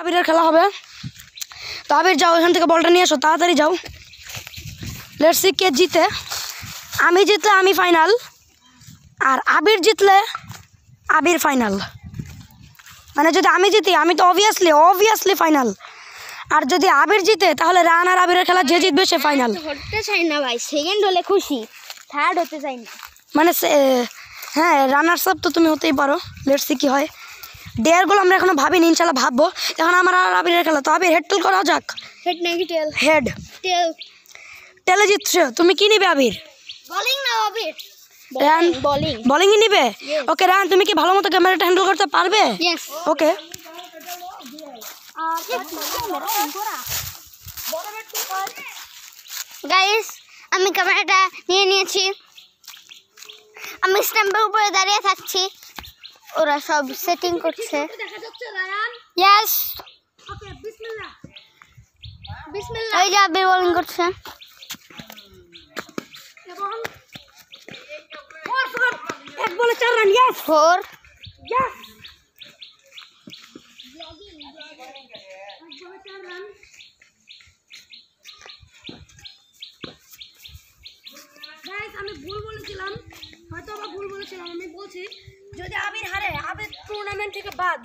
আবিরের খেলা হবে। তো আবির যাও, এখান থেকে বলটা নিয়ে আসো, তাড়াতাড়ি যাও। লেটস সি কে জিতে। আমি জিতলে আমি ফাইনাল, আর আবির জিতলে আবির ফাইনাল। মানে যদি আমি জিতি আমি তো অবভিয়াসলি ফাইনাল, আর যদি আবির জিতে তাহলে রান আর আবিরের খেলা যে জিতবে সে ফাইনাল। হতে চাই না ভাই, সেকেন্ড হলে খুশি, থার্ড হতে চাই না। মানে হ্যাঁ, রানার্স আপ তো তুমি হতেই পারো। লেটস সি কি হয়। ডেয়ারগুলো আমরা এখনো ভাবিনি, ইনশাল্লাহ ভাববো। এখন আমার আর আবিরের খেলা, তো আবির হেড টুল করা যাক। হেড নাকি টেল? হেড। টেলে জিতছে, তুমি কি নিবে আবির? বোলিং না আবির? রান বোলিংই নিবে? ওকে রান, তুমি কি ভালো মতো ক্যামেরাটা হ্যান্ডেল করতে পারবে? ওকে। গাইস, আমি ক্যামেরাটা নিয়ে নিয়েছি, আমি স্ট্যাম্পের উপরে দাঁড়িয়ে থাকছি, ওরা সব সেটিং করছে। ইয়েস, ওকে, বিসমিল্লাহ। ওই যে আবির বোলিং করছে। এক বলে 4 রান। ইয়েস, 4। ইয়েস। আমি ভুল বলেছিলাম, হয়তো আবার ভুল বলেছিলাম। আমি বলছি যদি আবির হারে আবির টুর্নামেন্ট থেকে বাদ,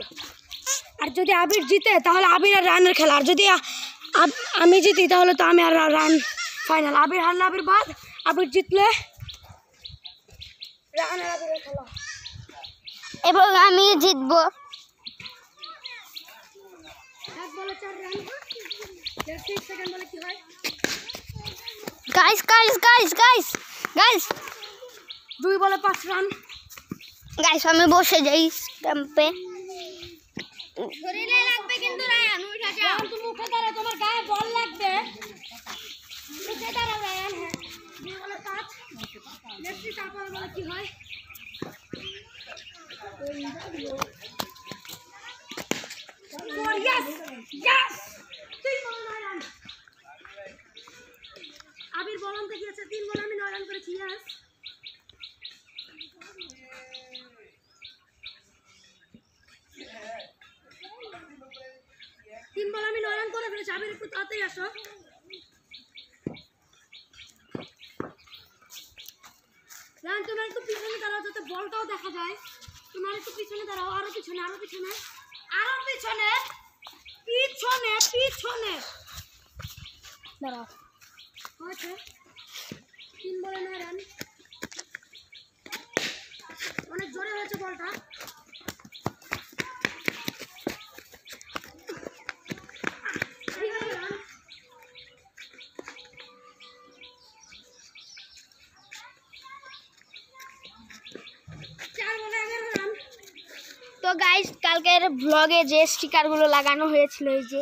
আর যদি আবির জিতে তাহলে আবির আর রানের খেলা, আর যদি আমি জিতি তাহলে তো আমি আর রান ফাইনাল। আবির হারলে আবির বাদ, আবির জিতলে রান আর আবিরের খেলা। এবং আমি জিতবো। এক বলে 4 রান। সেকেন্ড বলে কি হয়? Guys guys guys guys guys 2 বলে 5 রান। গাইস আমি বসে যাই স্ট্যাম্পে। শরীরে লাগবে কিন্তু রায়ান, উঠে যাও। তুমি উঠে দাঁড়াও, তোমার গায়ে বল লাগবে। উঠে দাঁড়াও রায়ান। 2 বলে 5। নেক্সট তারপর বলে কি হয়? Yes yes. 3 বলে 9 রান। আবির বল আনতে গিয়েছে, 3 বলে আমি 9 রান করেছি। ইয়েস। তিন বল আমি 9 রান করে ফেলেছি। আবির একটু তাড়াতাড়ি আসো। রান, তোমার একটু পিছনে দাঁড়াও যাতে বলটাও দেখা যায়। তোমার একটু পিছনে দাঁড়াও, আরো পিছনে, আরো পিছনে, আরো পিছনে, পিছনে পিছনে দাঁড়াও। হয়েছে 3 বলে 9 রান। অনেক জোরে হয়েছে বলটা। তো গাইস, কালকের ব্লগে যে স্টিকারগুলো লাগানো হয়েছিল, এই যে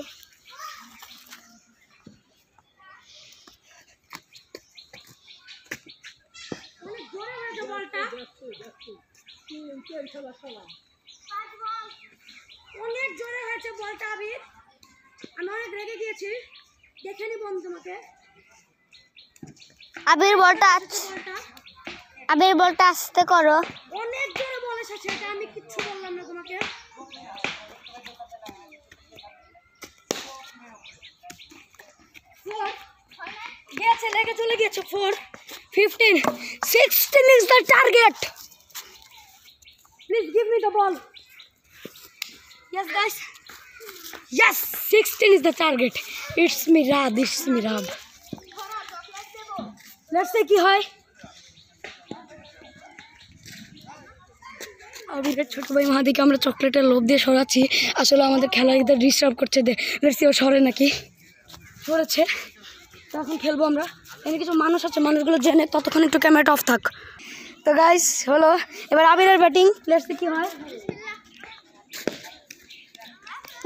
অনেক জোরে হয়েছে বলটা। অনেক জোরে হয়েছে বলটা আবির। আমি অনেক রেগে গিয়েছি, দেখে নিব আমি তোমাকে। আবির বলটা আস্তে করো। অনেক জোরে বল এসেছে, এটা আমি কিচ্ছু বললাম না তোমাকে। গেছে, লেগে চলে গেছে। 4, 15, 16 is the target. Please give me the ball. Yes guys. Yes, 16 is the target. It's me Rad, it's me Rad. Let's see কি হয়। আবিরের ছোট ভাই মাহাদিকে আমরা চকলেটের লোভ দিয়ে সরাচ্ছি, আসলে আমাদের খেলা এদের ডিস্টার্ব করছে। লেটস সি ও সরে নাকি। সরেছে, তো এখন খেলবো আমরা। এখানে কিছু মানুষ আছে, মানুষগুলো জেনে ততক্ষণ একটু ক্যামেরাটা অফ থাক। তো গাইস হলো এবার আবিরের ব্যাটিং। লেটস সি কি হয়।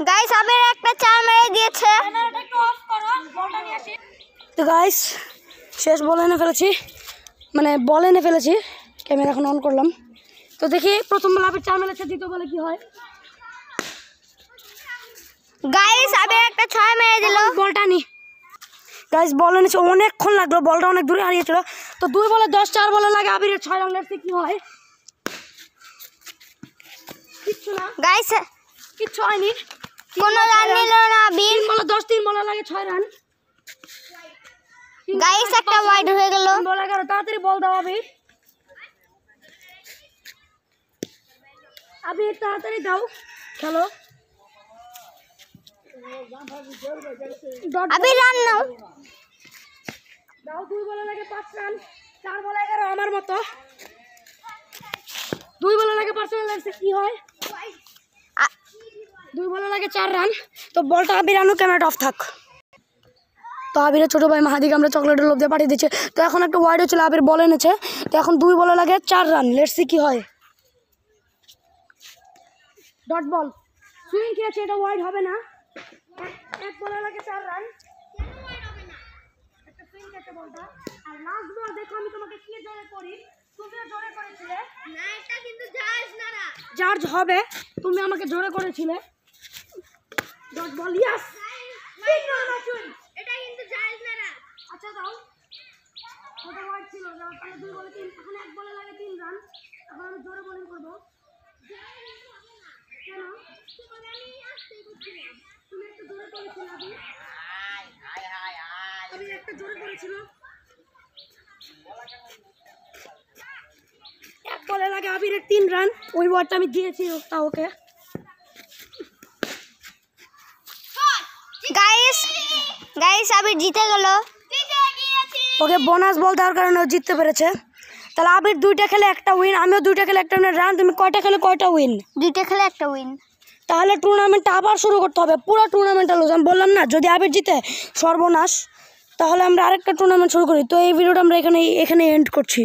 গাইস আবির একটা 4 মেরে দিয়েছে। তো গাইস শেষ বল এনে ফেলেছি, মানে বল এনে ফেলেছি। ক্যামেরা এখন অন করলাম। তো দেখি প্রথম বল আবির 4 মেরেছে, দ্বিতীয় বলে কি হয়। গাইস আবির একটা 6 মেরে দিল। বলটা নি গাইস, বল এনেছে, অনেকক্ষণ লাগলো, বলটা অনেক দূরে হারিয়েছিল। তো 2 বলে 10, 4 বলে লাগে আবিরের 6 রান। লেটস সি কি হয়। কিচ্ছু না গাইস, কিচ্ছু হয়নি। কোনো রানই 3 বলা লাগে 6 রান। গাইস একটা ওয়াইড হয়ে গেল। বল 11 তাড়াতাড়ি বল দাও আবির তাড়াতাড়ি দাও খেলো। আবির রান নাও। দাও 2 বলে লাগে 5 রান, 4 বলে 11 আমার মতো। 2 বলে লাগে পার্সোনাল লাগছে কি হয়? 2 বলে লাগে 4 রান। তো বলটা আবির আনো, ক্যামেরাটা অফ থাক। তো আবিরের ছোটো ভাই মাহাদিকে আমরা চকলেটের লোভ দিয়ে পাঠিয়ে দিচ্ছে। তো এখন একটা ওয়াইড হচ্ছিল, আবির বল এনেছে। তো এখন 2 বলে লাগে 4 রান। লেটস সি কি হয়। ডট বল সুইং খেয়েছে, এটা ওয়াইড হবে না। 1 বলে লাগে 4 রান। একটা সুইং খেয়েছে বলটা। আর লাস্ট বল দেখো আমি তোমাকে কি জোরে করি। তুমিও জোরে করেছিলে না, এটা কিন্তু জাজ না রা। চার্জ হবে, তুমি আমাকে জোরে করেছিলে। Dot ball yes. এটা কিন্তু জাজ না রা। আচ্ছা দাও, ওটা ওয়াইড ছিল। তাহলে 2 বলে 3, এখন 1 বলে লাগে 3 রান। এখন আমি জোরে বোলিং করবো। কেন? তুমি একটা জোরে করেছিলে আমি একটা জোরে করেছিল। 1 বলে লাগে আবিরের 3 রান। ওই ওয়ার্ডটা আমি দিয়েছি তা ওকে। গাইস আবির জিতে গেল। ওকে বোনাস বল দেওয়ার কারণে ও জিততে পেরেছে। তাহলে আবির 2টা খেলে 1টা উইন, আমিও 2টা খেলে 1টা উইন। রান তুমি কয়টা খেলে কয়টা উইন? 2টা খেলে একটা উইন। তাহলে টুর্নামেন্টটা আবার শুরু করতে হবে, পুরো টুর্নামেন্টটা লুজ। আমি বললাম না যদি আবির জিতে সর্বনাশ। তাহলে আমরা আরেকটা টুর্নামেন্ট শুরু করি। তো এই ভিডিওটা আমরা এখানে এন্ড করছি।